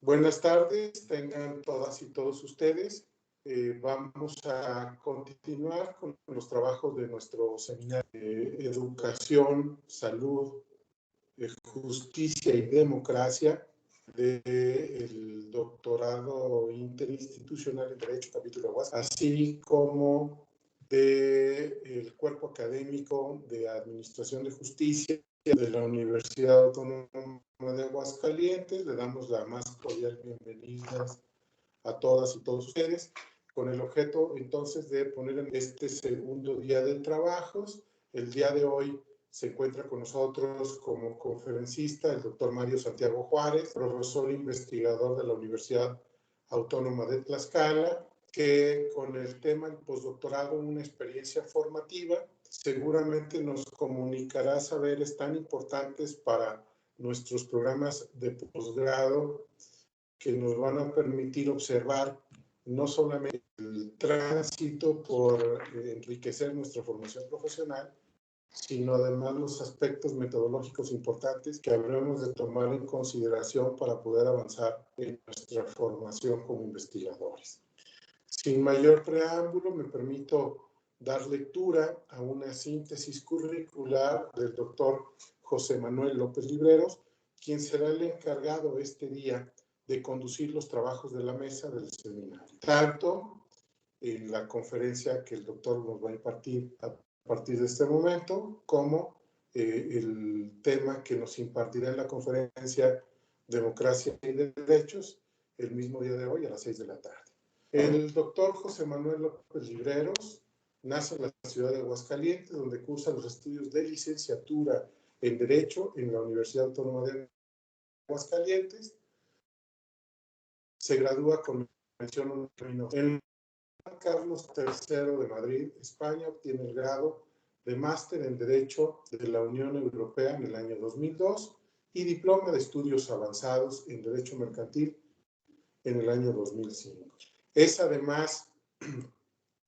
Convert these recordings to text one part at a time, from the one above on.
Buenas tardes, tengan todas y todos ustedes. Vamos a continuar con los trabajos de nuestro seminario de Educación, Salud, Justicia y Democracia del doctorado interinstitucional en Derecho, capítulo UAS, así como del cuerpo académico de Administración de Justicia de la Universidad Autónoma de Aguascalientes. Le damos la más cordial bienvenida a todas y todos ustedes, con el objeto entonces de poner en este segundo día de trabajos. El día de hoy se encuentra con nosotros como conferencista el doctor Mario Santiago Juárez, profesor investigador de la Universidad Autónoma de Tlaxcala, que con el tema del postdoctorado, una experiencia formativa, seguramente nos comunicará saberes tan importantes para nuestros programas de posgrado que nos van a permitir observar no solamente el tránsito por enriquecer nuestra formación profesional, sino además los aspectos metodológicos importantes que habremos de tomar en consideración para poder avanzar en nuestra formación como investigadores. Sin mayor preámbulo, me permito dar lectura a una síntesis curricular del doctor José Manuel López Libreros, quien será el encargado este día de conducir los trabajos de la mesa del seminario, tanto en la conferencia que el doctor nos va a impartir a partir de este momento, como el tema que nos impartirá en la conferencia Democracia y Derechos el mismo día de hoy a las 6 de la tarde. El doctor José Manuel López Libreros nace en la ciudad de Aguascalientes, donde cursa los estudios de licenciatura en Derecho en la Universidad Autónoma de Aguascalientes. Se gradúa con mención en Carlos III de Madrid, España. Obtiene el grado de máster en Derecho de la Unión Europea en el año 2002 y diploma de estudios avanzados en Derecho Mercantil en el año 2005. Es además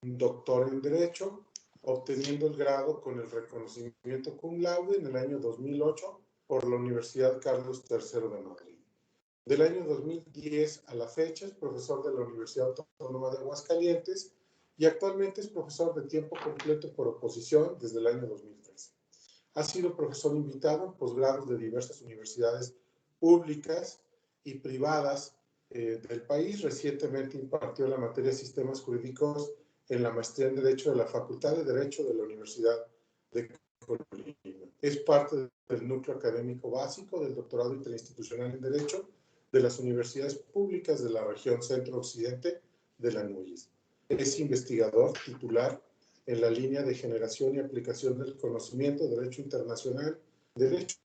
doctor en Derecho, obteniendo el grado con el reconocimiento cum laude en el año 2008 por la Universidad Carlos III de Madrid. Del año 2010 a la fecha es profesor de la Universidad Autónoma de Aguascalientes y actualmente es profesor de tiempo completo por oposición desde el año 2013. Ha sido profesor invitado en posgrados de diversas universidades públicas y privadas del país. Recientemente impartió la materia Sistemas Jurídicos en la maestría en Derecho de la Facultad de Derecho de la Universidad de Colima. Es parte del núcleo académico básico del doctorado interinstitucional en Derecho de las universidades públicas de la región centro-occidente de la NUYES. Es investigador titular en la línea de generación y aplicación del conocimiento, derecho internacional, derechos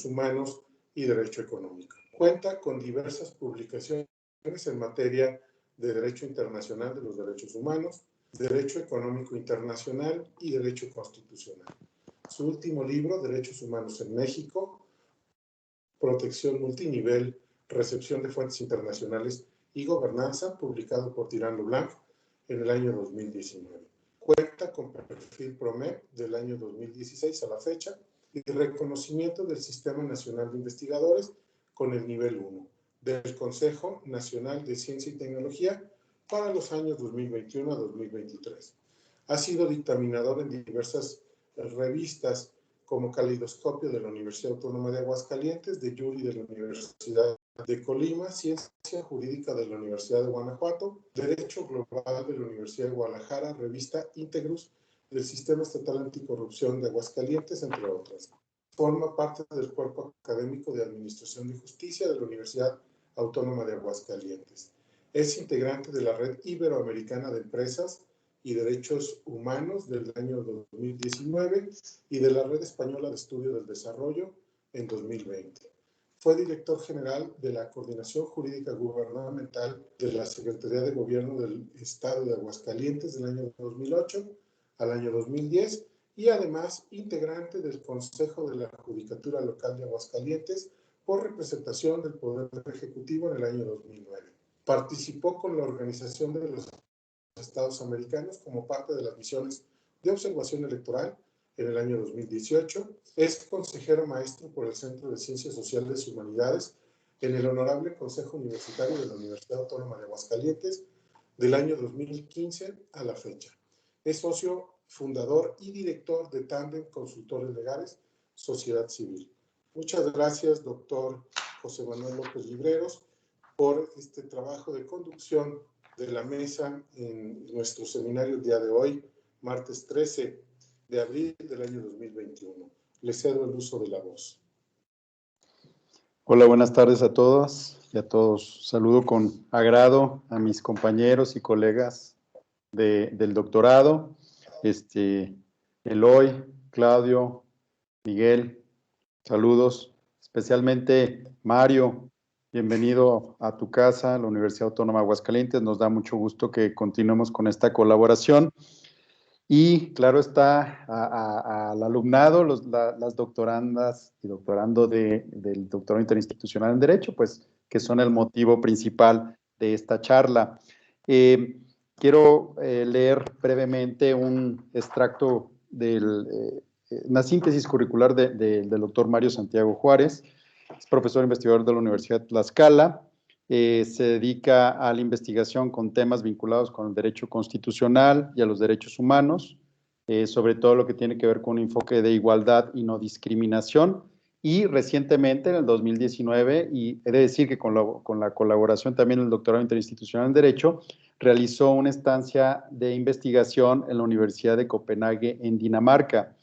humanos y derecho económico. Cuenta con diversas publicaciones en materia de derecho internacional de los derechos humanos, derecho económico internacional y derecho constitucional. Su último libro, Derechos Humanos en México, Protección Multinivel, Recepción de Fuentes Internacionales y Gobernanza, publicado por Tirán Leblanc en el año 2019. Cuenta con perfil PROMEP del año 2016 a la fecha y reconocimiento del Sistema Nacional de Investigadores con el nivel 1 del Consejo Nacional de Ciencia y Tecnología para los años 2021 a 2023. Ha sido dictaminador en diversas revistas como Caleidoscopio de la Universidad Autónoma de Aguascalientes, de Yuri de la Universidad de Colima, Ciencia Jurídica de la Universidad de Guanajuato, Derecho Global de la Universidad de Guadalajara, revista Integrus del Sistema Estatal Anticorrupción de Aguascalientes, entre otras. Forma parte del cuerpo académico de Administración de Justicia de la Universidad Autónoma de Aguascalientes. Es integrante de la Red Iberoamericana de Empresas y Derechos Humanos del año 2019 y de la Red Española de Estudio del Desarrollo en 2020. Fue director general de la Coordinación Jurídica Gubernamental de la Secretaría de Gobierno del Estado de Aguascalientes del año 2008 al año 2010 y además integrante del Consejo de la Judicatura Local de Aguascalientes por representación del Poder Ejecutivo en el año 2009. Participó con la Organización de los Estados Americanos como parte de las misiones de observación electoral en el año 2018. Es consejero maestro por el Centro de Ciencias Sociales y Humanidades en el Honorable Consejo Universitario de la Universidad Autónoma de Aguascalientes del año 2015 a la fecha. Es socio fundador y director de Tandem Consultores Legales, Sociedad Civil. Muchas gracias, doctor José Manuel López Libreros, por este trabajo de conducción de la mesa en nuestro seminario el día de hoy, martes 13 de abril del año 2021. Le cedo el uso de la voz. Hola, buenas tardes a todas y a todos. Saludo con agrado a mis compañeros y colegas del doctorado, Eloy, Claudio, Miguel, saludos, especialmente Mario, bienvenido a tu casa, la Universidad Autónoma de Aguascalientes. Nos da mucho gusto que continuemos con esta colaboración. Y claro está al alumnado, las doctorandas y doctorando del doctorado interinstitucional en Derecho, pues que son el motivo principal de esta charla. Quiero leer brevemente un extracto una síntesis curricular del doctor Mario Santiago Juárez. Es profesor investigador de la Universidad de Tlaxcala. Se dedica a la investigación con temas vinculados con el derecho constitucional y a los derechos humanos, sobre todo lo que tiene que ver con un enfoque de igualdad y no discriminación. Y recientemente, en el 2019, y he de decir que con la colaboración también del doctorado interinstitucional en Derecho, realizó una estancia de investigación en la Universidad de Copenhague, en Dinamarca.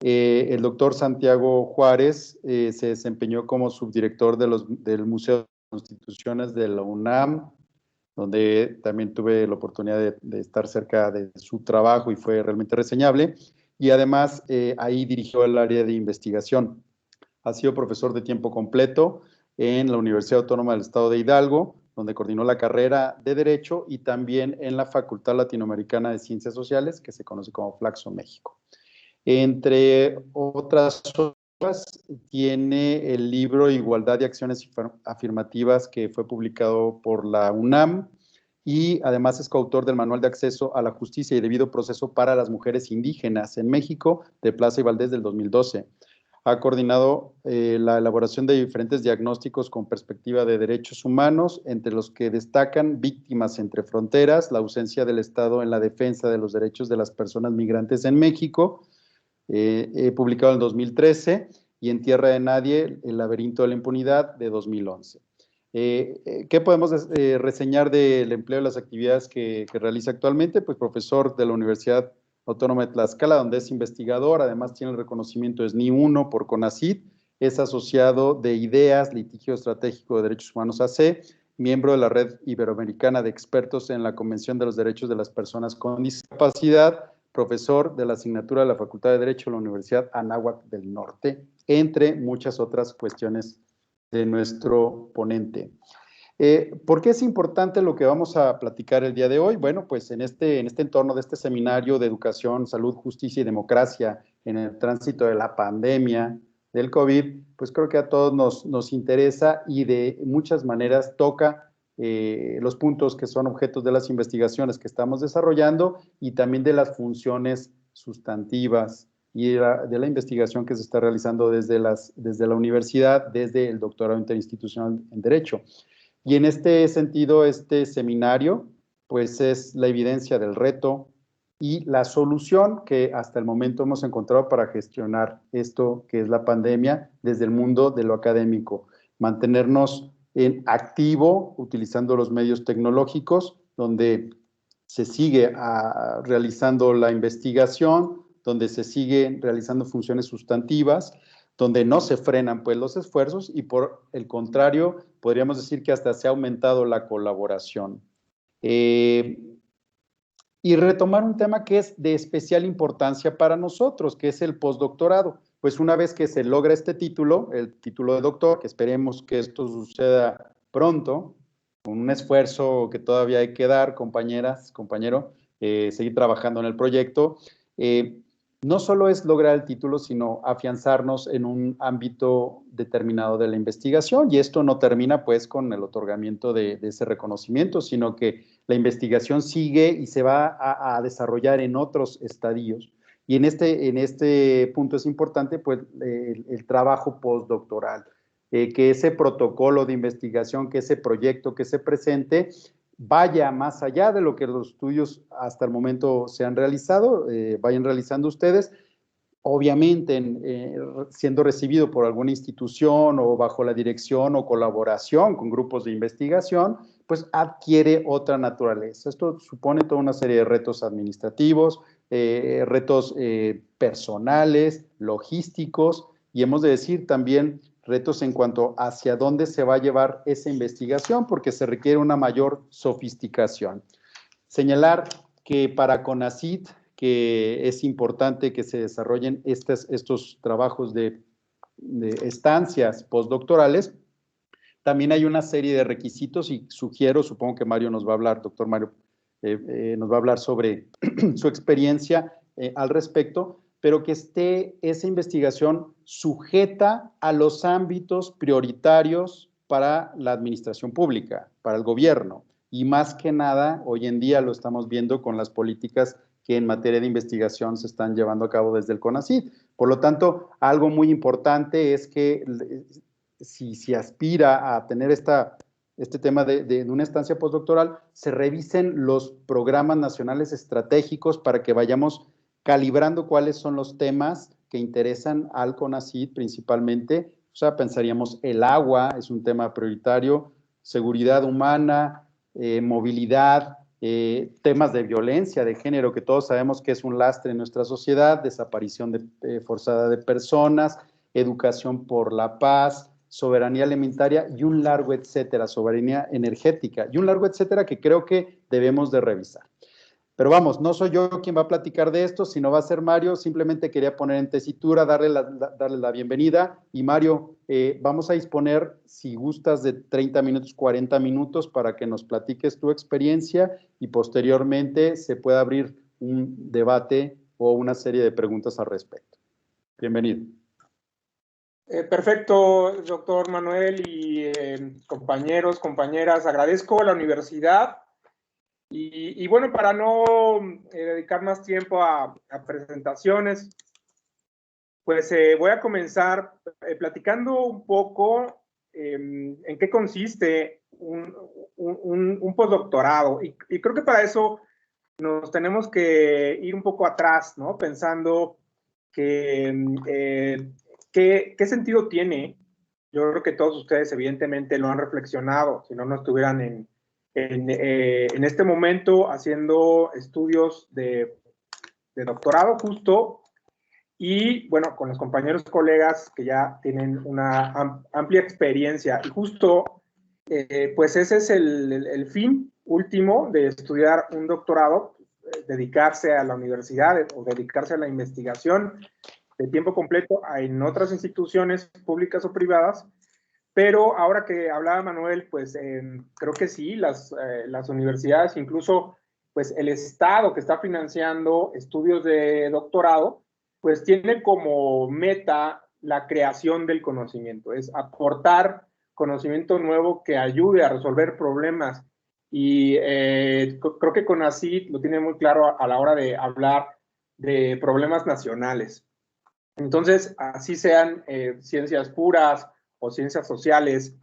El doctor Santiago Juárez se desempeñó como subdirector del Museo de Constituciones de la UNAM, donde también tuve la oportunidad de estar cerca de su trabajo y fue realmente reseñable. Y además ahí dirigió el área de investigación. Ha sido profesor de tiempo completo en la Universidad Autónoma del Estado de Hidalgo, donde coordinó la carrera de Derecho, y también en la Facultad Latinoamericana de Ciencias Sociales, que se conoce como Flaxo México. Entre otras obras, tiene el libro Igualdad y Acciones Afirmativas, que fue publicado por la UNAM, y además es coautor del Manual de Acceso a la Justicia y Debido Proceso para las Mujeres Indígenas en México, de Plaza y Valdés, del 2012. Ha coordinado la elaboración de diferentes diagnósticos con perspectiva de derechos humanos, entre los que destacan Víctimas entre Fronteras, la ausencia del Estado en la defensa de los derechos de las personas migrantes en México, publicado en 2013, y En Tierra de Nadie, El laberinto de la impunidad, de 2011. ¿Qué podemos reseñar del empleo de las actividades que realiza actualmente? Pues profesor de la Universidad Autónoma de Tlaxcala, donde es investigador, además tiene el reconocimiento SNI 1 por CONACYT, es asociado de Ideas, Litigio Estratégico de Derechos Humanos AC, miembro de la Red Iberoamericana de Expertos en la Convención de los Derechos de las Personas con Discapacidad, profesor de la asignatura de la Facultad de Derecho de la Universidad Anáhuac del Norte, entre muchas otras cuestiones de nuestro ponente. ¿Por qué es importante lo que vamos a platicar el día de hoy? Bueno, pues en este entorno de este seminario de educación, salud, justicia y democracia en el tránsito de la pandemia del COVID, pues creo que a todos nos interesa y de muchas maneras toca los puntos que son objetos de las investigaciones que estamos desarrollando y también de las funciones sustantivas y de la investigación que se está realizando desde la universidad, desde el doctorado interinstitucional en Derecho. Y en este sentido, este seminario, pues es la evidencia del reto y la solución que hasta el momento hemos encontrado para gestionar esto que es la pandemia desde el mundo de lo académico. Mantenernos en activo, utilizando los medios tecnológicos, donde se sigue realizando la investigación, donde se siguen realizando funciones sustantivas, donde no se frenan pues los esfuerzos y por el contrario, podríamos decir que hasta se ha aumentado la colaboración. Y retomar un tema que es de especial importancia para nosotros, que es el postdoctorado. Pues una vez que se logra este título, el título de doctor, que esperemos que esto suceda pronto, con un esfuerzo que todavía hay que dar, compañeras, compañero, seguir trabajando en el proyecto, no solo es lograr el título, sino afianzarnos en un ámbito determinado de la investigación, y esto no termina pues con el otorgamiento de ese reconocimiento, sino que la investigación sigue y se va a desarrollar en otros estadios. Y en este punto es importante pues el trabajo postdoctoral. que ese protocolo de investigación, que ese proyecto que se presente, vaya más allá de lo que los estudios hasta el momento se han realizado, vayan realizando ustedes, obviamente siendo recibido por alguna institución o bajo la dirección o colaboración con grupos de investigación, pues adquiere otra naturaleza. Esto supone toda una serie de retos administrativos, retos personales, logísticos, y hemos de decir también retos en cuanto hacia dónde se va a llevar esa investigación, porque se requiere una mayor sofisticación. Señalar que para CONACYT, que es importante que se desarrollen estos trabajos de estancias postdoctorales, también hay una serie de requisitos y supongo que Mario nos va a hablar, doctor Mario, nos va a hablar sobre su experiencia al respecto, pero que esté esa investigación sujeta a los ámbitos prioritarios para la administración pública, para el gobierno. Y más que nada, hoy en día lo estamos viendo con las políticas que en materia de investigación se están llevando a cabo desde el CONACYT. Por lo tanto, algo muy importante es que si aspira a tener este tema de una estancia postdoctoral, se revisen los programas nacionales estratégicos para que vayamos calibrando cuáles son los temas que interesan al CONACYT principalmente. O sea, pensaríamos el agua es un tema prioritario, seguridad humana, movilidad, temas de violencia de género, que todos sabemos que es un lastre en nuestra sociedad, desaparición forzada de personas, educación por la paz, soberanía alimentaria y un largo etcétera, soberanía energética y un largo etcétera que creo que debemos de revisar. Pero vamos, no soy yo quien va a platicar de esto, sino va a ser Mario. Simplemente quería poner en tesitura, darle la bienvenida. Y Mario, vamos a disponer, si gustas, de 30 minutos, 40 minutos para que nos platiques tu experiencia y posteriormente se pueda abrir un debate o una serie de preguntas al respecto. Bienvenido. Perfecto, doctor Manuel y compañeros, compañeras. Agradezco a la universidad. Y bueno, para no dedicar más tiempo a presentaciones, pues voy a comenzar platicando un poco en qué consiste un postdoctorado. Y creo que para eso nos tenemos que ir un poco atrás, ¿no? Pensando que ¿qué sentido tiene? Yo creo que todos ustedes evidentemente lo han reflexionado, si no, no estuvieran en este momento haciendo estudios de doctorado justo, y bueno, con los compañeros colegas que ya tienen una amplia experiencia. Y justo, pues ese es el fin último de estudiar un doctorado, dedicarse a la universidad o dedicarse a la investigación de tiempo completo en otras instituciones públicas o privadas. Pero ahora que hablaba Manuel, pues creo que sí, las universidades, incluso pues el Estado que está financiando estudios de doctorado, pues tiene como meta la creación del conocimiento, es aportar conocimiento nuevo que ayude a resolver problemas. Y creo que CONACYT lo tiene muy claro a la hora de hablar de problemas nacionales. Entonces, así sean ciencias puras o ciencias sociales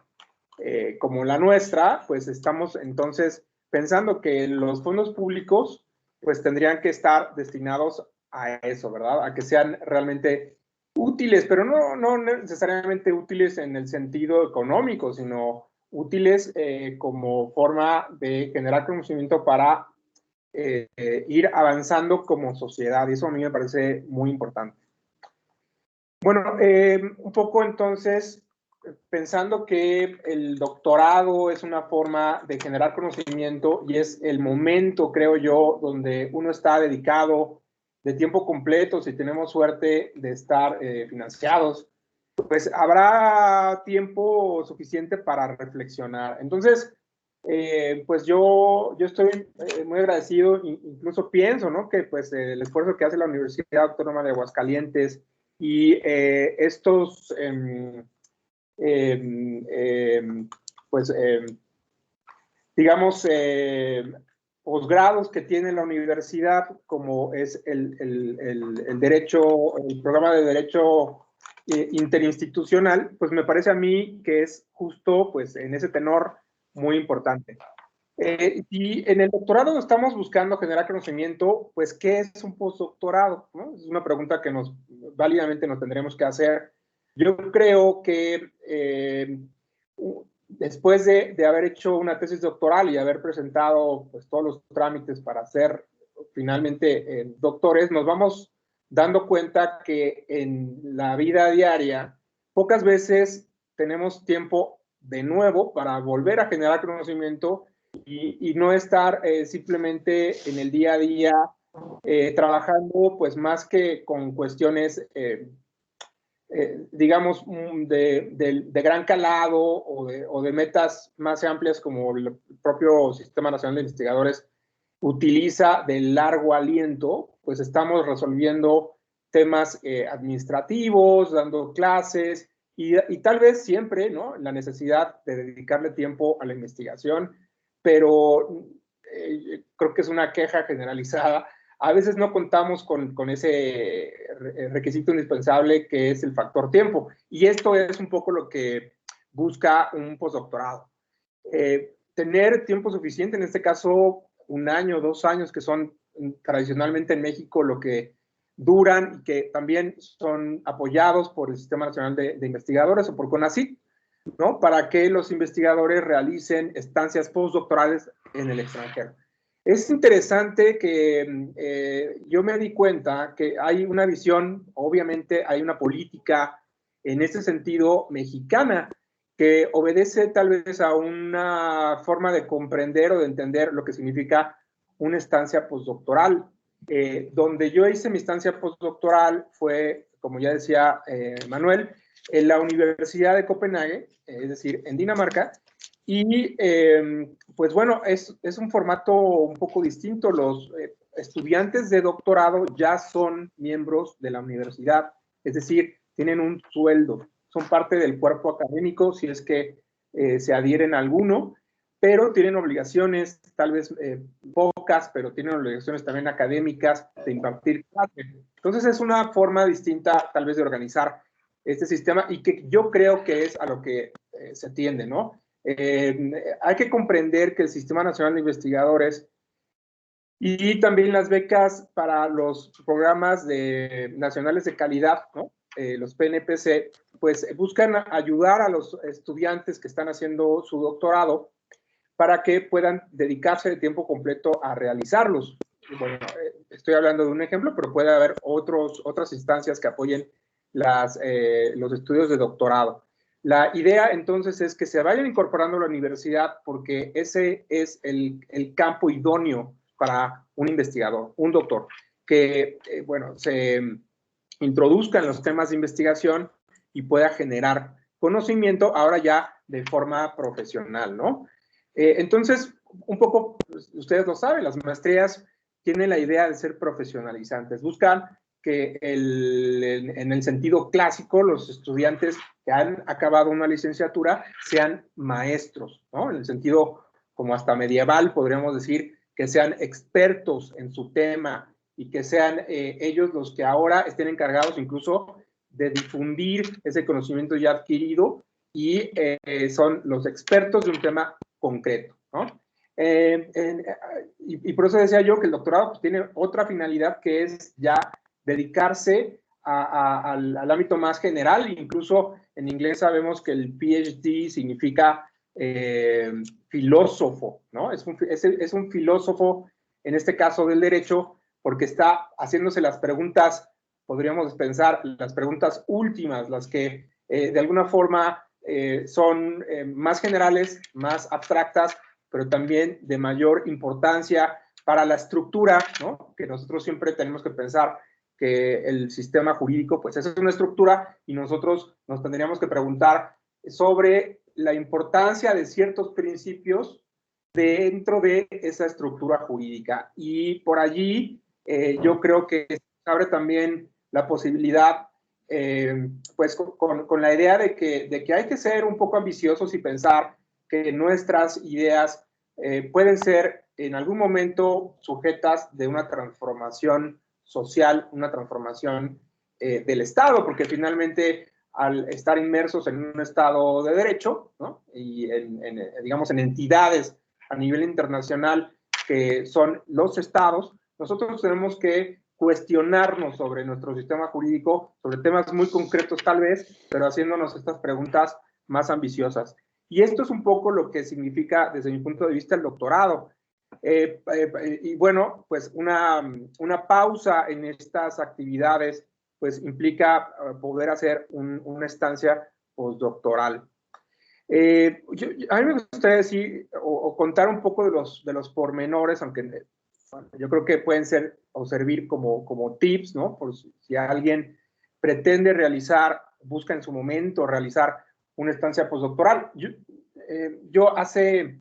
como la nuestra, pues estamos entonces pensando que los fondos públicos pues tendrían que estar destinados a eso, ¿verdad? A que sean realmente útiles, pero no necesariamente útiles en el sentido económico, sino útiles como forma de generar conocimiento para ir avanzando como sociedad, y eso a mí me parece muy importante. Bueno, un poco entonces, pensando que el doctorado es una forma de generar conocimiento y es el momento, creo yo, donde uno está dedicado de tiempo completo, si tenemos suerte de estar financiados, pues habrá tiempo suficiente para reflexionar. Entonces, pues yo estoy muy agradecido, incluso pienso, ¿no? Que pues el esfuerzo que hace la Universidad Autónoma de Aguascalientes y estos pues digamos posgrados que tiene la universidad, como es el derecho, el programa de derecho interinstitucional, pues me parece a mí que es justo pues en ese tenor muy importante. Y en el doctorado estamos buscando generar conocimiento, pues ¿qué es un postdoctorado? ¿No? Es una pregunta que válidamente nos tendremos que hacer. Yo creo que después de haber hecho una tesis doctoral y haber presentado pues todos los trámites para ser finalmente doctores, nos vamos dando cuenta que en la vida diaria pocas veces tenemos tiempo de nuevo para volver a generar conocimiento y no estar simplemente en el día a día trabajando pues más que con cuestiones digamos de gran calado o de metas más amplias como el propio Sistema Nacional de Investigadores utiliza de largo aliento, pues estamos resolviendo temas administrativos, dando clases y tal vez siempre, ¿no? La necesidad de dedicarle tiempo a la investigación, pero creo que es una queja generalizada. A veces no contamos con ese requisito indispensable que es el factor tiempo. Y esto es un poco lo que busca un postdoctorado. Tener tiempo suficiente, en este caso 1 año, 2 años, que son tradicionalmente en México lo que duran y que también son apoyados por el Sistema Nacional de Investigadores o por CONACYT, ¿no? Para que los investigadores realicen estancias postdoctorales en el extranjero. Es interesante que yo me di cuenta que hay una visión, obviamente hay una política en este sentido mexicana, que obedece tal vez a una forma de comprender o de entender lo que significa una estancia postdoctoral. Donde yo hice mi estancia postdoctoral fue, como ya decía Manuel, en la Universidad de Copenhague, es decir, en Dinamarca, y pues bueno, es un formato un poco distinto. Los estudiantes de doctorado ya son miembros de la universidad, es decir, tienen un sueldo, son parte del cuerpo académico si es que se adhieren a alguno, pero tienen obligaciones, tal vez pocas, pero tienen obligaciones también académicas de impartir clases. Entonces es una forma distinta tal vez de organizar este sistema y que yo creo que es a lo que se atiende, ¿no? Hay que comprender que el Sistema Nacional de Investigadores y también las becas para los programas nacionales de calidad, ¿no? Los PNPC, pues buscan ayudar a los estudiantes que están haciendo su doctorado para que puedan dedicarse de tiempo completo a realizarlos. Bueno, estoy hablando de un ejemplo, pero puede haber otras instancias que apoyen los estudios de doctorado. La idea entonces es que se vayan incorporando a la universidad porque ese es el campo idóneo para un investigador, un doctor, que, bueno, se introduzca en los temas de investigación y pueda generar conocimiento ahora ya de forma profesional, ¿no? Entonces, un poco, ustedes lo saben, las maestrías tienen la idea de ser profesionalizantes, buscan que en el sentido clásico los estudiantes que han acabado una licenciatura sean maestros, ¿no? En el sentido como hasta medieval podríamos decir que sean expertos en su tema y que sean ellos los que ahora estén encargados incluso de difundir ese conocimiento ya adquirido y son los expertos de un tema concreto, ¿no? Y por eso decía yo que el doctorado pues, tiene otra finalidad que es ya dedicarse al ámbito más general. Incluso en inglés sabemos que el PhD significa filósofo, ¿no? Es un filósofo, en este caso del derecho, porque está haciéndose las preguntas, podríamos pensar, las preguntas últimas, las que de alguna forma son más generales, más abstractas, pero también de mayor importancia para la estructura, ¿no? Que nosotros siempre tenemos que pensar que el sistema jurídico, pues esa es una estructura y nosotros nos tendríamos que preguntar sobre la importancia de ciertos principios dentro de esa estructura jurídica. Y por allí yo creo que se abre también la posibilidad, pues con la idea de que hay que ser un poco ambiciosos y pensar que nuestras ideas pueden ser en algún momento sujetas de una transformación social, una transformación del Estado, porque finalmente al estar inmersos en un Estado de Derecho, ¿no? Y digamos, en entidades a nivel internacional que son los Estados, nosotros tenemos que cuestionarnos sobre nuestro sistema jurídico, sobre temas muy concretos tal vez, pero haciéndonos estas preguntas más ambiciosas. Y esto es un poco lo que significa, desde mi punto de vista, el doctorado. Y bueno, pues una pausa en estas actividades pues implica poder hacer una estancia postdoctoral. A mí me gustaría decir o contar un poco de los pormenores, aunque bueno, yo creo que pueden ser o servir como tips, ¿no? Por si alguien pretende busca en su momento realizar una estancia postdoctoral. Yo hace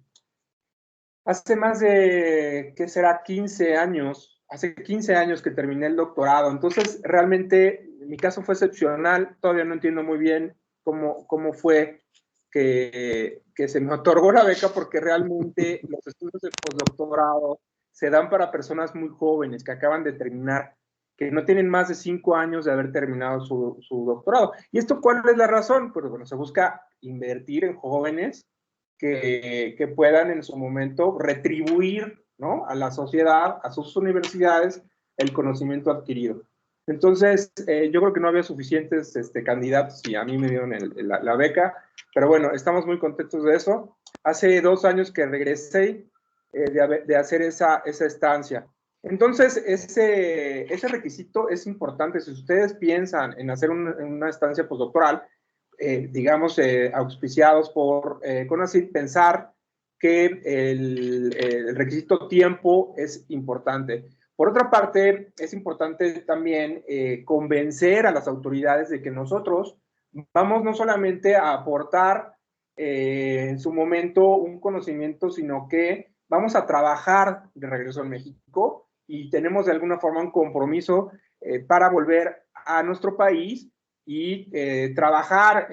más de, ¿qué será? 15 años, hace 15 años que terminé el doctorado, entonces realmente mi caso fue excepcional, todavía no entiendo muy bien cómo fue que se me otorgó la beca, porque realmente los estudios de postdoctorado se dan para personas muy jóvenes que acaban de terminar, que no tienen más de 5 años de haber terminado su doctorado. ¿Y esto cuál es la razón? Pues bueno, se busca invertir en jóvenes que puedan en su momento retribuir, ¿no?, a la sociedad, a sus universidades, el conocimiento adquirido. Entonces, yo creo que no había suficientes candidatos y a mí me dieron la beca, pero bueno, estamos muy contentos de eso. Hace 2 años que regresé de hacer esa estancia. Entonces, ese requisito es importante. Si ustedes piensan en hacer una estancia postdoctoral, digamos, auspiciados por CONACYT, pensar que el requisito tiempo es importante. Por otra parte, es importante también convencer a las autoridades de que nosotros vamos no solamente a aportar en su momento un conocimiento, sino que vamos a trabajar de regreso en México y tenemos de alguna forma un compromiso para volver a nuestro país y trabajar,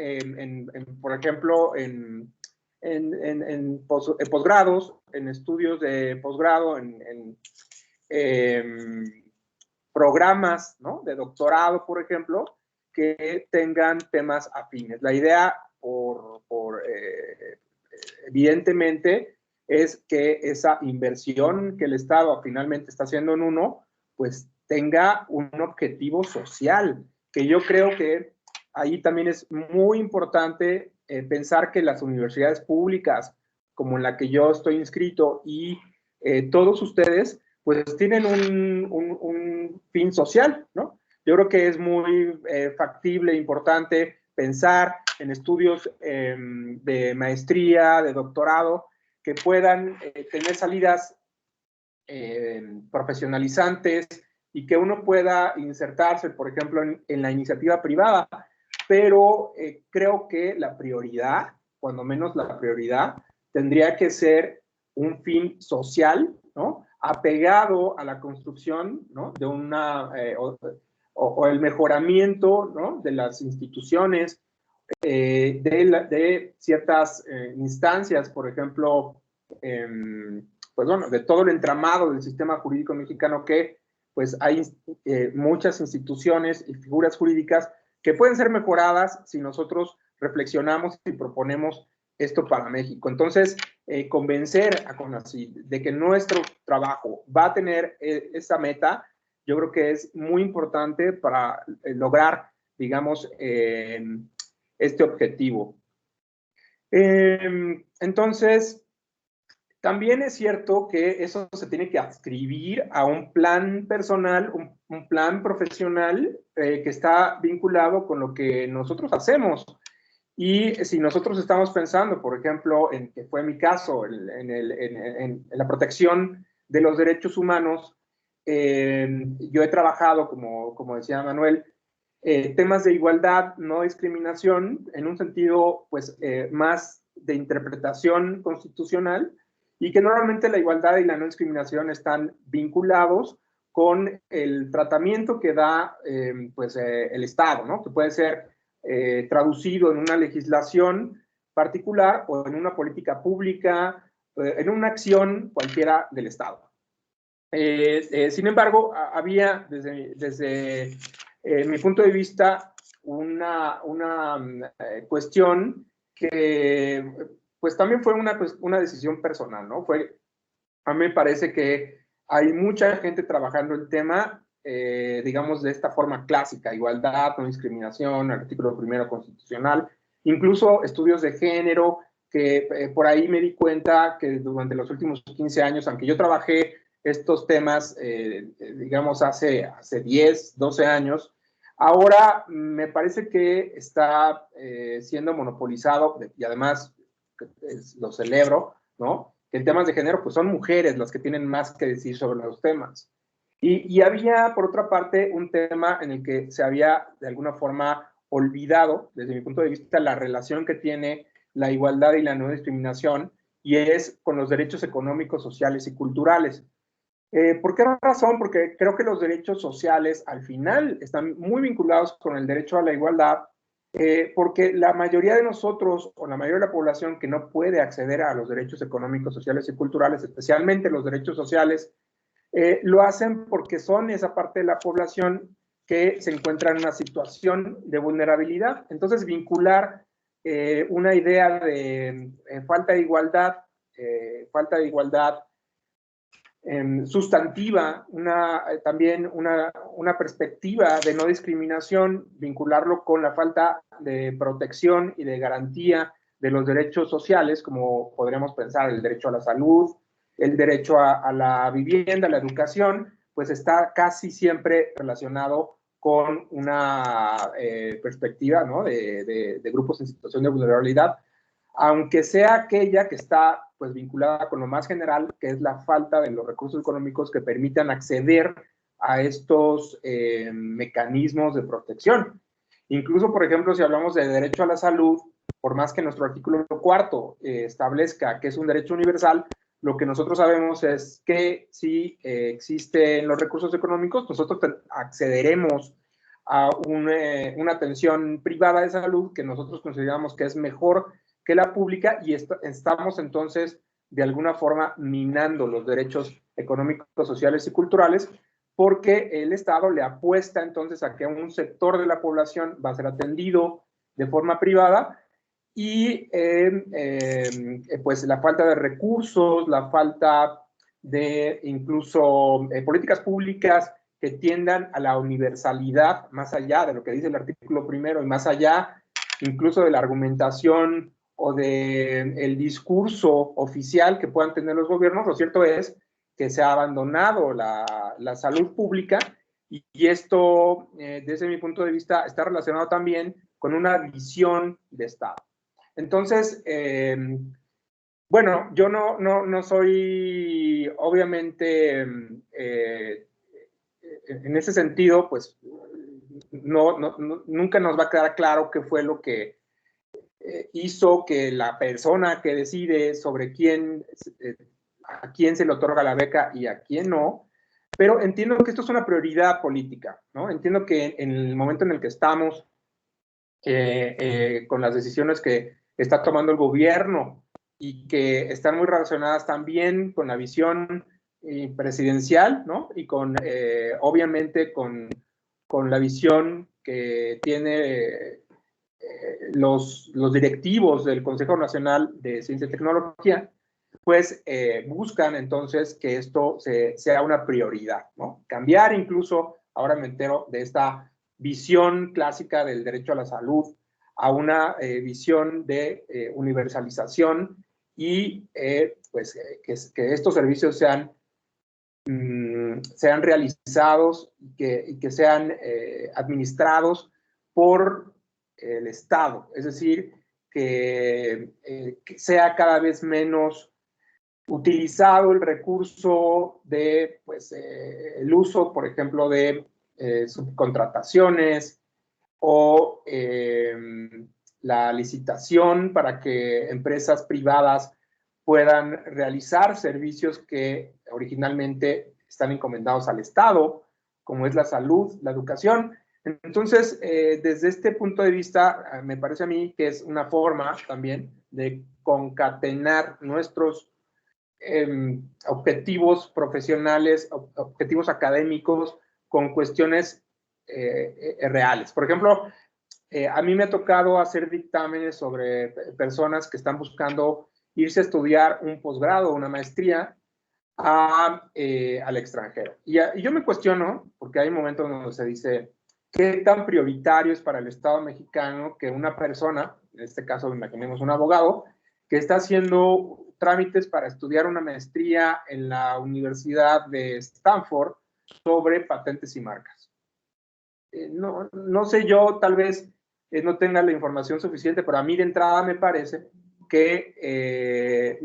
por ejemplo, en posgrados, en estudios de posgrado, en programas, ¿no?, de doctorado, por ejemplo, que tengan temas afines. La idea, evidentemente, es que esa inversión que el Estado finalmente está haciendo en uno, pues tenga un objetivo social, que yo creo que ahí también es muy importante pensar que las universidades públicas, como en la que yo estoy inscrito, y todos ustedes, pues tienen un fin social, ¿no? Yo creo que es muy factible, importante pensar en estudios de maestría, de doctorado, que puedan tener salidas profesionalizantes y que uno pueda insertarse, por ejemplo, en la iniciativa privada. Pero creo que la prioridad, cuando menos la prioridad, tendría que ser un fin social, ¿no?, apegado a la construcción, ¿no?, de una, o el mejoramiento, ¿no?, de las instituciones, de ciertas instancias, por ejemplo, pues bueno, de todo el entramado del sistema jurídico mexicano, que pues hay muchas instituciones y figuras jurídicas que pueden ser mejoradas si nosotros reflexionamos y proponemos esto para México. Entonces, convencer a CONACYT de que nuestro trabajo va a tener esa meta, yo creo que es muy importante para lograr, digamos, este objetivo. Entonces, también es cierto que eso se tiene que adscribir a un plan personal, un plan profesional que está vinculado con lo que nosotros hacemos. Y si nosotros estamos pensando, por ejemplo, en que fue mi caso, en la protección de los derechos humanos, yo he trabajado, como decía Manuel, temas de igualdad, no discriminación, en un sentido pues más de interpretación constitucional, y que normalmente la igualdad y la no discriminación están vinculados con el tratamiento que da el Estado, ¿no?, que puede ser traducido en una legislación particular o en una política pública, en una acción cualquiera del Estado. Sin embargo, había desde mi punto de vista una cuestión que pues también fue una decisión personal, ¿no? A mí me parece que hay mucha gente trabajando el tema, digamos, de esta forma clásica: igualdad, no discriminación, artículo 1 constitucional, incluso estudios de género, que por ahí me di cuenta que durante los últimos 15 años, aunque yo trabajé estos temas, digamos, hace 10, 12 años, ahora me parece que está siendo monopolizado, y además lo celebro, ¿no? Que en temas de género, pues son mujeres las que tienen más que decir sobre los temas. Y había, por otra parte, un tema en el que se había, de alguna forma, olvidado, desde mi punto de vista, la relación que tiene la igualdad y la no discriminación, y es con los derechos económicos, sociales y culturales. ¿Por qué razón? Porque creo que los derechos sociales, al final, están muy vinculados con el derecho a la igualdad, porque la mayoría de nosotros, o la mayoría de la población que no puede acceder a los derechos económicos, sociales y culturales, especialmente los derechos sociales, lo hacen porque son esa parte de la población que se encuentra en una situación de vulnerabilidad. Entonces, vincular una idea de falta de igualdad sustantiva, también una perspectiva de no discriminación, vincularlo con la falta de protección y de garantía de los derechos sociales, como podríamos pensar el derecho a la salud, el derecho a la vivienda, a la educación, pues está casi siempre relacionado con una perspectiva, ¿no?, de grupos en situación de vulnerabilidad, aunque sea aquella que está pues vinculada con lo más general, que es la falta de los recursos económicos que permitan acceder a estos mecanismos de protección. Incluso, por ejemplo, si hablamos de derecho a la salud, por más que nuestro artículo 4 establezca que es un derecho universal, lo que nosotros sabemos es que si existen los recursos económicos, nosotros accederemos a una atención privada de salud que nosotros consideramos que es mejor que la pública, y estamos entonces de alguna forma minando los derechos económicos, sociales y culturales, porque el Estado le apuesta entonces a que un sector de la población va a ser atendido de forma privada, y pues la falta de recursos, la falta de incluso políticas públicas que tiendan a la universalidad, más allá de lo que dice el artículo 1 y más allá incluso de la argumentación o del discurso oficial que puedan tener los gobiernos. Lo cierto es que se ha abandonado la salud pública, y esto, desde mi punto de vista, está relacionado también con una visión de Estado. Entonces, bueno, yo no soy, obviamente, en ese sentido, pues, nunca nos va a quedar claro qué fue lo que hizo que la persona que decide sobre a quién se le otorga la beca y a quién no, pero entiendo que esto es una prioridad política, ¿no? Entiendo que en el momento en el que estamos, con las decisiones que está tomando el gobierno y que están muy relacionadas también con la visión presidencial, ¿no? Y obviamente con la visión que tiene los directivos del Consejo Nacional de Ciencia y Tecnología, pues buscan entonces que esto sea una prioridad, ¿no? Cambiar incluso, ahora me entero de esta visión clásica del derecho a la salud a una visión de universalización, y pues que estos servicios sean realizados y que sean administrados por el Estado, es decir, que sea cada vez menos utilizado el recurso de, pues, el uso, por ejemplo, de subcontrataciones o la licitación para que empresas privadas puedan realizar servicios que originalmente están encomendados al Estado, como es la salud, la educación. Entonces, desde este punto de vista, me parece a mí que es una forma también de concatenar nuestros objetivos profesionales, objetivos académicos, con cuestiones reales. Por ejemplo, a mí me ha tocado hacer dictámenes sobre personas que están buscando irse a estudiar un posgrado, una maestría al extranjero. Y yo me cuestiono, porque hay momentos donde se dice, ¿qué tan prioritario es para el Estado mexicano que una persona, en este caso imaginemos un abogado, que está haciendo trámites para estudiar una maestría en la Universidad de Stanford sobre patentes y marcas? No sé yo, tal vez no tenga la información suficiente, pero a mí de entrada me parece que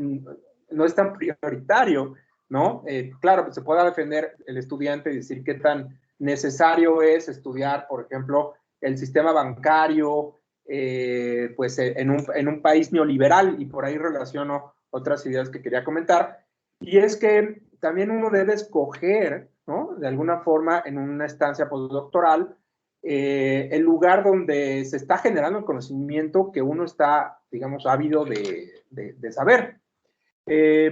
no es tan prioritario, ¿no? Claro, se puede defender el estudiante y decir qué tan necesario es estudiar, por ejemplo, el sistema bancario, pues en un país neoliberal, y por ahí relaciono otras ideas que quería comentar, y es que también uno debe escoger, ¿no? De alguna forma, en una estancia postdoctoral, el lugar donde se está generando el conocimiento que uno está, digamos, ávido de saber.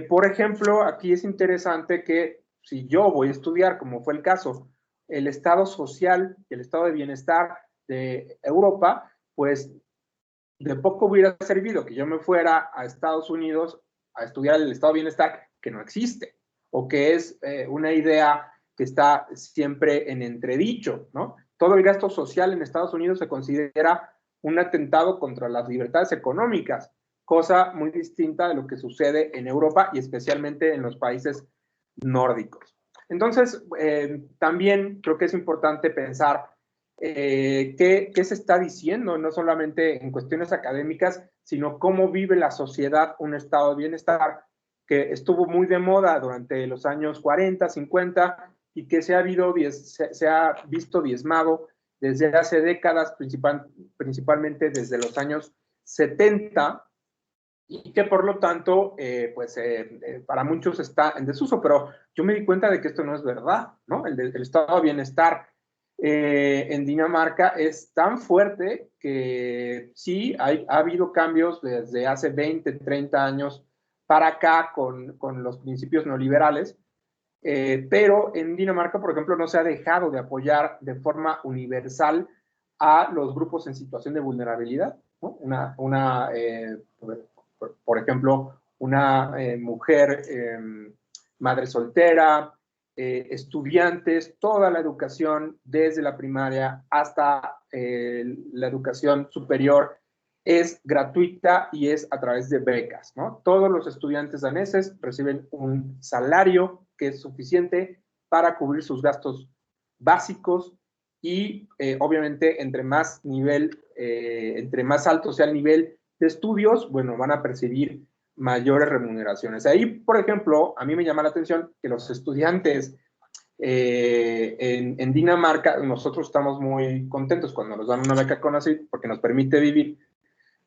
Por ejemplo, aquí es interesante que si yo voy a estudiar, como fue el caso, el estado social y el estado de bienestar de Europa, pues de poco hubiera servido que yo me fuera a Estados Unidos a estudiar el estado de bienestar, que no existe, o que es una idea que está siempre en entredicho, ¿no? Todo el gasto social en Estados Unidos se considera un atentado contra las libertades económicas, cosa muy distinta de lo que sucede en Europa y especialmente en los países nórdicos. Entonces, también creo que es importante pensar qué se está diciendo, no solamente en cuestiones académicas, sino cómo vive la sociedad un estado de bienestar que estuvo muy de moda durante los años 40, 50 y que se ha visto diezmado desde hace décadas, principalmente desde los años 70, y que por lo tanto, para muchos está en desuso, pero yo me di cuenta de que esto no es verdad, ¿no? El estado de bienestar en Dinamarca es tan fuerte que sí, ha habido cambios desde hace 20, 30 años para acá con los principios neoliberales, pero en Dinamarca, por ejemplo, no se ha dejado de apoyar de forma universal a los grupos en situación de vulnerabilidad, ¿no? Por ejemplo, una mujer madre soltera, estudiantes, toda la educación desde la primaria hasta la educación superior es gratuita y es a través de becas, ¿no? Todos los estudiantes daneses reciben un salario que es suficiente para cubrir sus gastos básicos y obviamente entre más alto sea el nivel de estudios, bueno, van a percibir mayores remuneraciones. Ahí, por ejemplo, a mí me llama la atención que los estudiantes en Dinamarca, nosotros estamos muy contentos cuando nos dan una beca CONACYT porque nos permite vivir,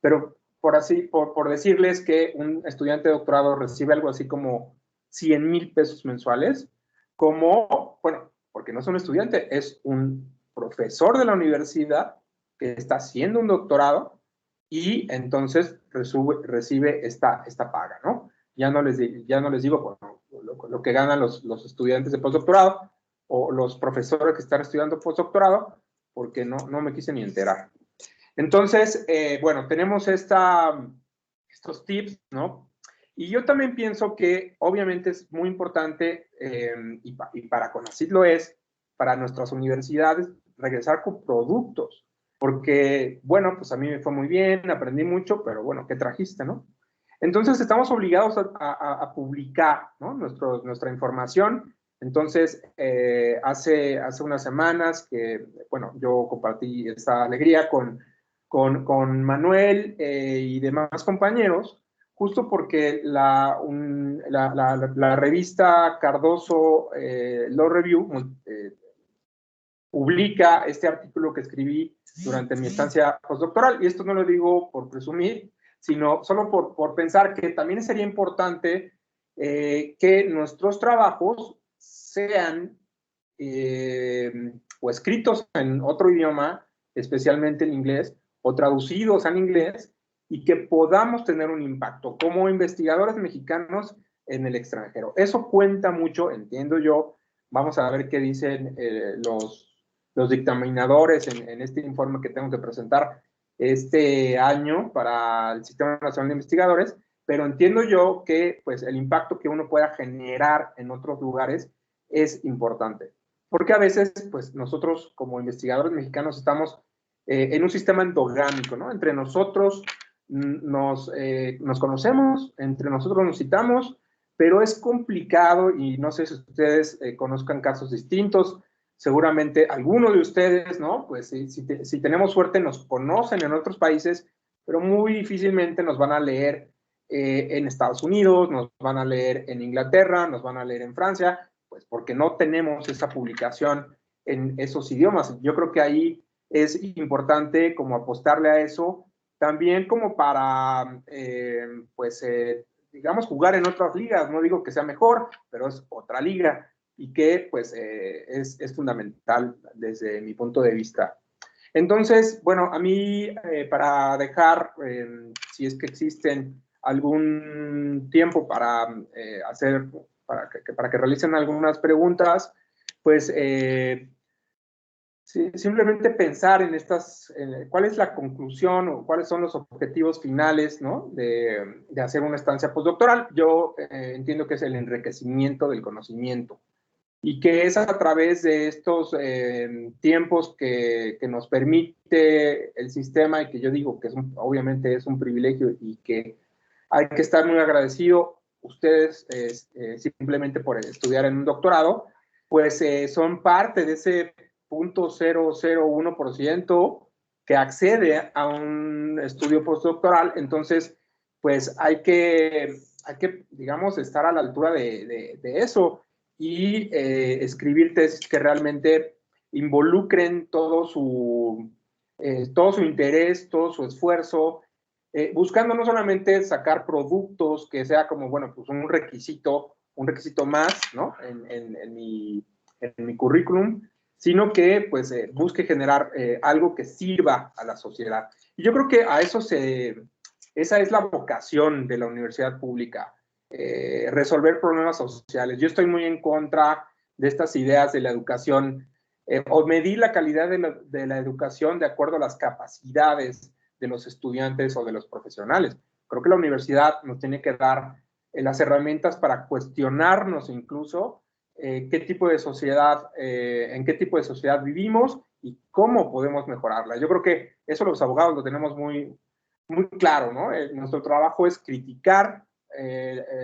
pero por decirles que un estudiante de doctorado recibe algo así como 100,000 pesos mensuales, como, bueno, porque no es un estudiante, es un profesor de la universidad que está haciendo un doctorado y entonces recibe esta paga, ¿no? Ya no les digo bueno, lo que ganan los estudiantes de postdoctorado o los profesores que están estudiando postdoctorado, porque no me quise ni enterar. Entonces, bueno, tenemos estos tips, ¿no? Y yo también pienso que obviamente es muy importante, y para CONACYT lo es, para nuestras universidades, regresar con productos. Porque, bueno, pues a mí me fue muy bien, aprendí mucho, pero bueno, ¿qué trajiste, no? Entonces estamos obligados a publicar, ¿no? Nuestra información. Entonces, hace unas semanas que, bueno, yo compartí esta alegría con Manuel y demás compañeros, justo porque la revista Cardoso Law Review publica este artículo que escribí durante mi estancia postdoctoral, y esto no lo digo por presumir, sino solo por pensar que también sería importante que nuestros trabajos sean o escritos en otro idioma, especialmente en inglés, o traducidos al inglés, y que podamos tener un impacto como investigadores mexicanos en el extranjero. Eso cuenta mucho, entiendo yo. Vamos a ver qué dicen los dictaminadores en este informe que tengo que presentar este año para el Sistema Nacional de Investigadores, pero entiendo yo que pues, el impacto que uno pueda generar en otros lugares es importante. Porque a veces, pues nosotros como investigadores mexicanos estamos en un sistema endogámico, ¿no? Entre nosotros nos conocemos, entre nosotros nos citamos, pero es complicado y no sé si ustedes conozcan casos distintos. Seguramente algunos de ustedes, ¿no? Pues si tenemos suerte nos conocen en otros países, pero muy difícilmente nos van a leer en Estados Unidos, nos van a leer en Inglaterra, nos van a leer en Francia, pues porque no tenemos esa publicación en esos idiomas. Yo creo que ahí es importante como apostarle a eso, también como para, digamos, jugar en otras ligas. No digo que sea mejor, pero es otra liga y que pues es fundamental desde mi punto de vista. Entonces, bueno, a mí para dejar, si es que existen algún tiempo para para que realicen algunas preguntas, pues sí, simplemente pensar en cuál es la conclusión o cuáles son los objetivos finales, ¿no? de hacer una estancia postdoctoral. Yo entiendo que es el enriquecimiento del conocimiento y que es a través de estos tiempos que nos permite el sistema y que yo digo que obviamente es un privilegio y que hay que estar muy agradecido ustedes simplemente por estudiar en un doctorado, pues son parte de ese 0.001% que accede a un estudio postdoctoral. Entonces, pues hay que digamos, estar a la altura de eso y escribir tesis que realmente involucren todo su interés, todo su esfuerzo, buscando no solamente sacar productos que sea como, bueno, pues un requisito más, ¿no? En mi currículum, sino que pues busque generar algo que sirva a la sociedad. Y yo creo que a eso esa es la vocación de la universidad pública, resolver problemas sociales. Yo estoy muy en contra de estas ideas de la educación o medir la calidad de la educación de acuerdo a las capacidades de los estudiantes o de los profesionales. Creo que la universidad nos tiene que dar las herramientas para cuestionarnos incluso qué tipo de sociedad, en qué tipo de sociedad vivimos y cómo podemos mejorarla. Yo creo que eso los abogados lo tenemos muy claro, ¿no? Nuestro trabajo es criticar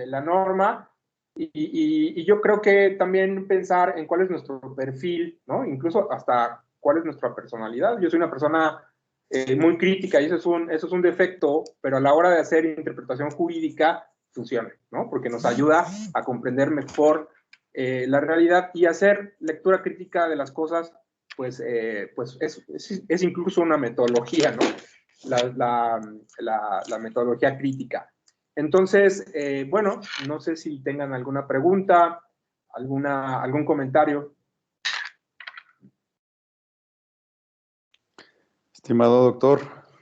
la norma y yo creo que también pensar en cuál es nuestro perfil, ¿no? Incluso hasta cuál es nuestra personalidad. Yo soy una persona muy crítica y eso es un defecto, pero a la hora de hacer interpretación jurídica funciona, ¿no? Porque nos ayuda a comprender mejor la realidad y hacer lectura crítica de las cosas, pues es incluso una metodología, ¿no? La metodología crítica. Entonces, bueno, no sé si tengan alguna pregunta, algún comentario. Estimado doctor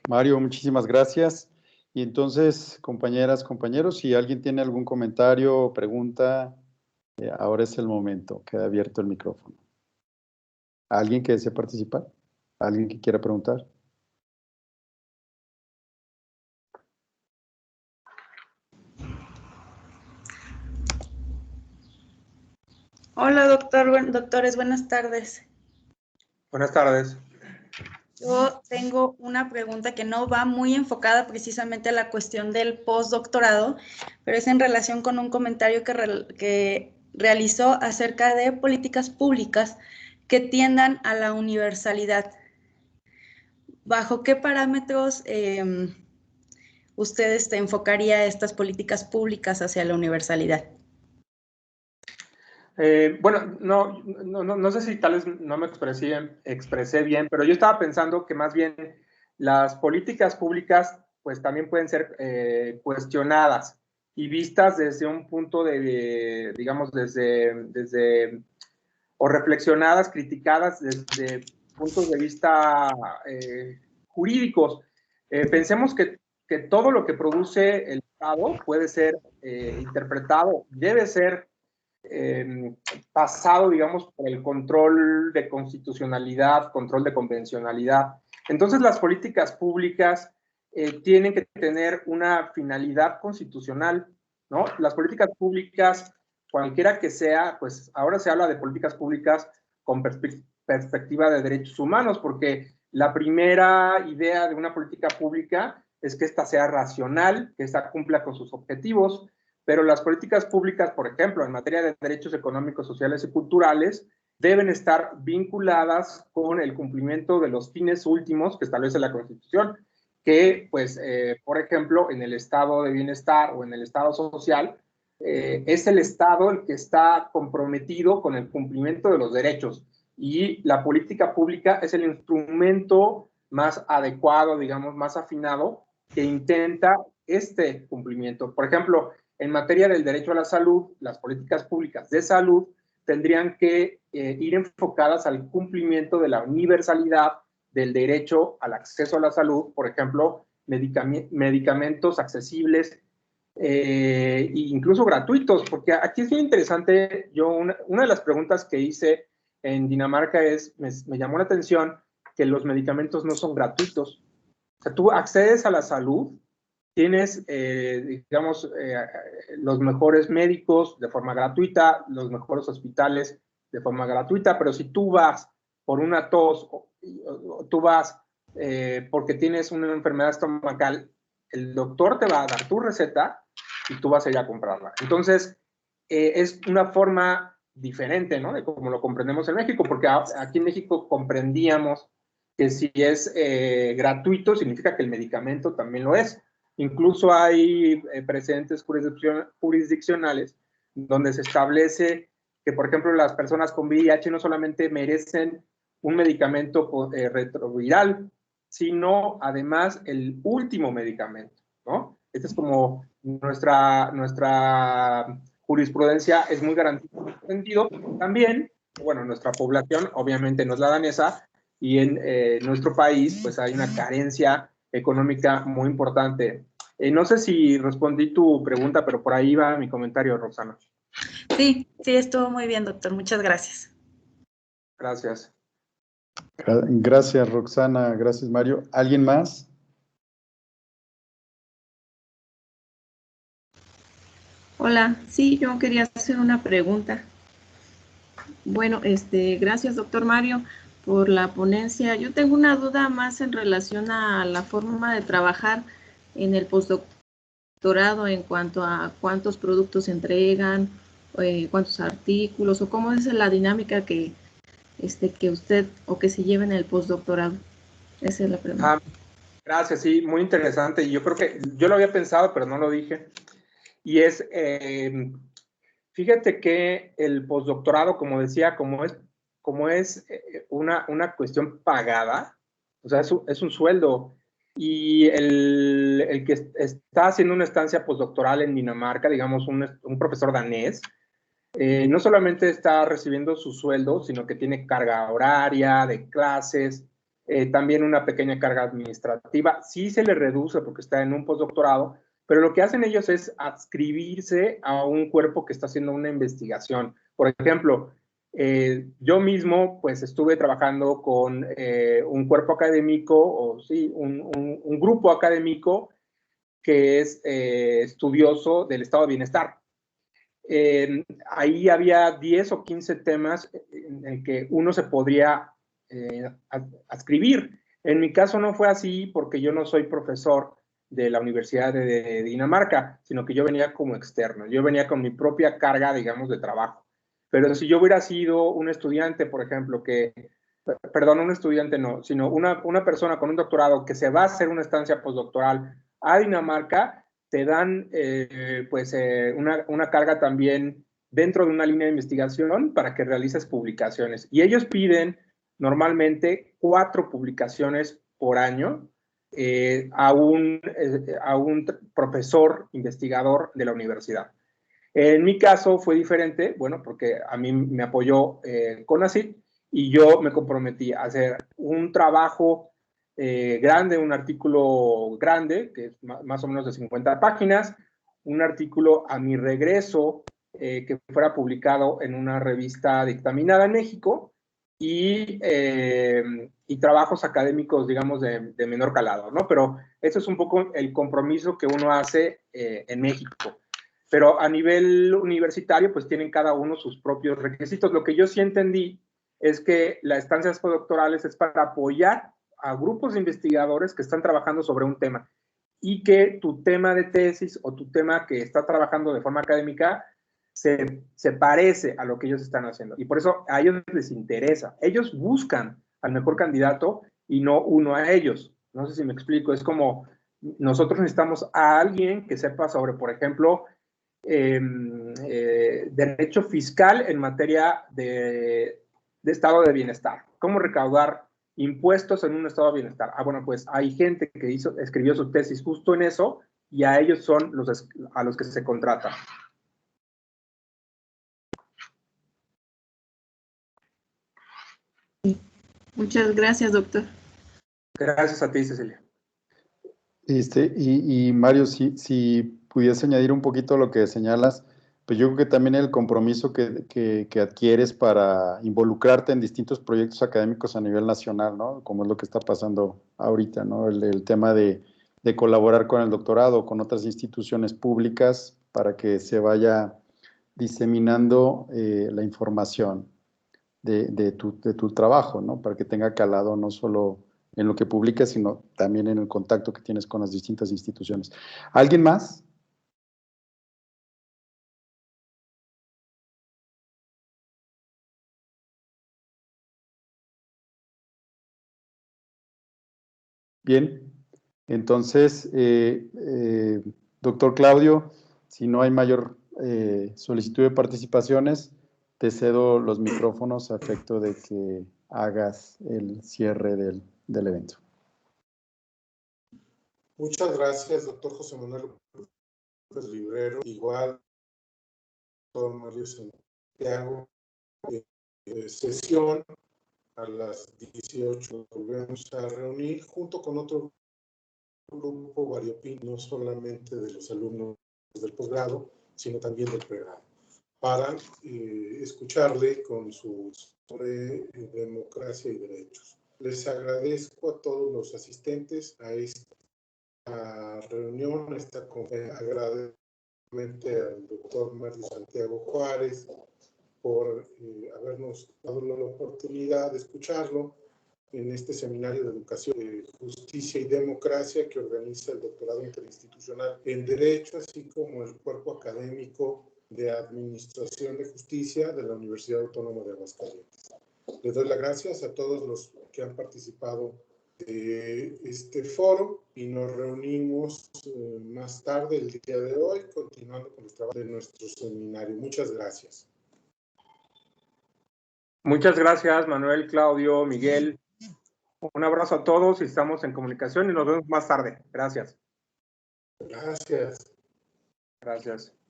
Mario, muchísimas gracias. Y entonces, compañeras, compañeros, si alguien tiene algún comentario o pregunta, ahora es el momento, queda abierto el micrófono. ¿Alguien que desee participar? ¿Alguien que quiera preguntar? Hola, doctores, buenas tardes. Buenas tardes. Yo tengo una pregunta que no va muy enfocada precisamente a la cuestión del postdoctorado, pero es en relación con un comentario que realizó acerca de políticas públicas que tiendan a la universalidad. ¿Bajo qué parámetros ustedes enfocaría estas políticas públicas hacia la universalidad? Bueno, no sé si tal vez no me expresé bien, pero yo estaba pensando que más bien las políticas públicas pues también pueden ser cuestionadas y vistas desde un punto digamos, o reflexionadas, criticadas desde puntos de vista jurídicos. Pensemos que todo lo que produce el Estado puede ser interpretado, debe ser pasado, digamos, por el control de constitucionalidad, control de convencionalidad. Entonces, las políticas públicas tienen que tener una finalidad constitucional, ¿no? Las políticas públicas, cualquiera que sea, pues ahora se habla de políticas públicas con perspectiva de derechos humanos, porque la primera idea de una política pública es que ésta sea racional, que ésta cumpla con sus objetivos, pero las políticas públicas, por ejemplo, en materia de derechos económicos, sociales y culturales, deben estar vinculadas con el cumplimiento de los fines últimos que establece la Constitución, que, pues, por ejemplo, en el estado de bienestar o en el estado social, es el Estado el que está comprometido con el cumplimiento de los derechos, y la política pública es el instrumento más adecuado, digamos, más afinado, que intenta este cumplimiento. Por ejemplo, en materia del derecho a la salud, las políticas públicas de salud tendrían que ir enfocadas al cumplimiento de la universalidad del derecho al acceso a la salud, por ejemplo, medicamentos accesibles, incluso gratuitos, porque aquí es bien interesante. Una de las preguntas que hice en Dinamarca me llamó la atención que los medicamentos no son gratuitos. O sea, tú accedes a la salud, tienes, digamos, los mejores médicos de forma gratuita, los mejores hospitales de forma gratuita, pero si tú vas por una tos, o tú vas porque tienes una enfermedad estomacal, el doctor te va a dar tu receta y tú vas a ir a comprarla. Entonces, es una forma diferente, ¿no?, de como lo comprendemos en México, porque aquí en México comprendíamos que si es gratuito, significa que el medicamento también lo es. Incluso hay precedentes jurisdiccionales donde se establece que, por ejemplo, las personas con VIH no solamente merecen un medicamento retroviral, sino además el último medicamento, ¿no? Esta es como nuestra jurisprudencia es muy garantizada en ese sentido. También, bueno, nuestra población obviamente no es la danesa, y en nuestro país pues hay una carencia económica muy importante. No sé si respondí tu pregunta, pero por ahí va mi comentario, Roxana. Sí, estuvo muy bien, doctor. Muchas gracias. Gracias. Gracias, Roxana. Gracias, Mario. ¿Alguien más? Hola, sí, yo quería hacer una pregunta. Bueno, gracias, doctor Mario, por la ponencia. Yo tengo una duda más en relación a la forma de trabajar en el postdoctorado en cuanto a cuántos productos se entregan, cuántos artículos, o cómo es la dinámica que usted o que se lleva en el postdoctorado. Esa es la pregunta. Gracias, sí, muy interesante. Y yo creo que yo lo había pensado, pero no lo dije. Y es, fíjate que el postdoctorado, como decía, como es una cuestión pagada, o sea, es un sueldo. Y el que está haciendo una estancia postdoctoral en Dinamarca, digamos, un profesor danés, no solamente está recibiendo su sueldo, sino que tiene carga horaria de clases, también una pequeña carga administrativa. Sí se le reduce porque está en un postdoctorado, pero lo que hacen ellos es adscribirse a un cuerpo que está haciendo una investigación. Por ejemplo, yo mismo pues estuve trabajando con un cuerpo académico, o sí, un grupo académico que es estudioso del estado de bienestar. Ahí había 10 o 15 temas en el que uno se podría adscribir. En mi caso no fue así, porque yo no soy profesor de la Universidad de Dinamarca, sino que yo venía como externo. Yo venía con mi propia carga, digamos, de trabajo. Pero si yo hubiera sido un estudiante, por ejemplo, perdón, un estudiante no, sino una persona con un doctorado que se va a hacer una estancia postdoctoral a Dinamarca, te dan una carga también dentro de una línea de investigación para que realices publicaciones. Y ellos piden normalmente 4 publicaciones por año a un profesor investigador de la universidad. En mi caso fue diferente, bueno, porque a mí me apoyó CONACYT, y yo me comprometí a hacer un trabajo grande, un artículo grande, que es más o menos de 50 páginas, un artículo a mi regreso que fuera publicado en una revista dictaminada en México y trabajos académicos, digamos, de menor calado, ¿no? Pero eso es un poco el compromiso que uno hace en México. Pero a nivel universitario, pues tienen cada uno sus propios requisitos. Lo que yo sí entendí es que las estancias postdoctorales es para apoyar a grupos de investigadores que están trabajando sobre un tema y que tu tema de tesis o tu tema que está trabajando de forma académica se parece a lo que ellos están haciendo. Y por eso a ellos les interesa. Ellos buscan al mejor candidato y no uno a ellos. No sé si me explico. Es como nosotros necesitamos a alguien que sepa sobre, por ejemplo, derecho fiscal en materia de estado de bienestar. ¿Cómo recaudar impuestos en un estado de bienestar? Ah, bueno, pues hay gente que escribió su tesis justo en eso y a ellos son a los que se contrata. Muchas gracias, doctor. Gracias a ti, Cecilia. Y Mario, si pudiese añadir un poquito lo que señalas, pues yo creo que también el compromiso que adquieres para involucrarte en distintos proyectos académicos a nivel nacional, ¿no? Como es lo que está pasando ahorita, ¿no? El tema de colaborar con el doctorado, con otras instituciones públicas para que se vaya diseminando la información de tu trabajo, ¿no? Para que tenga calado no solo en lo que publicas, sino también en el contacto que tienes con las distintas instituciones. ¿Alguien más? Bien, entonces, doctor Claudio, si no hay mayor solicitud de participaciones, te cedo los micrófonos a efecto de que hagas el cierre del evento. Muchas gracias, doctor José Manuel López Librero. Igual, doctor Mario Santiago. Sesión a las 18 volvemos a reunir junto con otro grupo variopinto, no solamente de los alumnos del posgrado, sino también del pregrado, para escucharle con sus sobre democracia y derechos. Les agradezco a todos los asistentes a esta reunión, a esta conferencia. Agradezco al doctor Mario Santiago Juárez por habernos dado la oportunidad de escucharlo en este seminario de educación, justicia y democracia que organiza el doctorado interinstitucional en Derecho, así como el cuerpo académico de Administración de Justicia de la Universidad Autónoma de Aguascalientes. Les doy las gracias a todos los que han participado de este foro y nos reunimos más tarde el día de hoy, continuando con los trabajos de nuestro seminario. Muchas gracias. Muchas gracias, Manuel, Claudio, Miguel. Un abrazo a todos y estamos en comunicación y nos vemos más tarde. Gracias. Gracias. Gracias.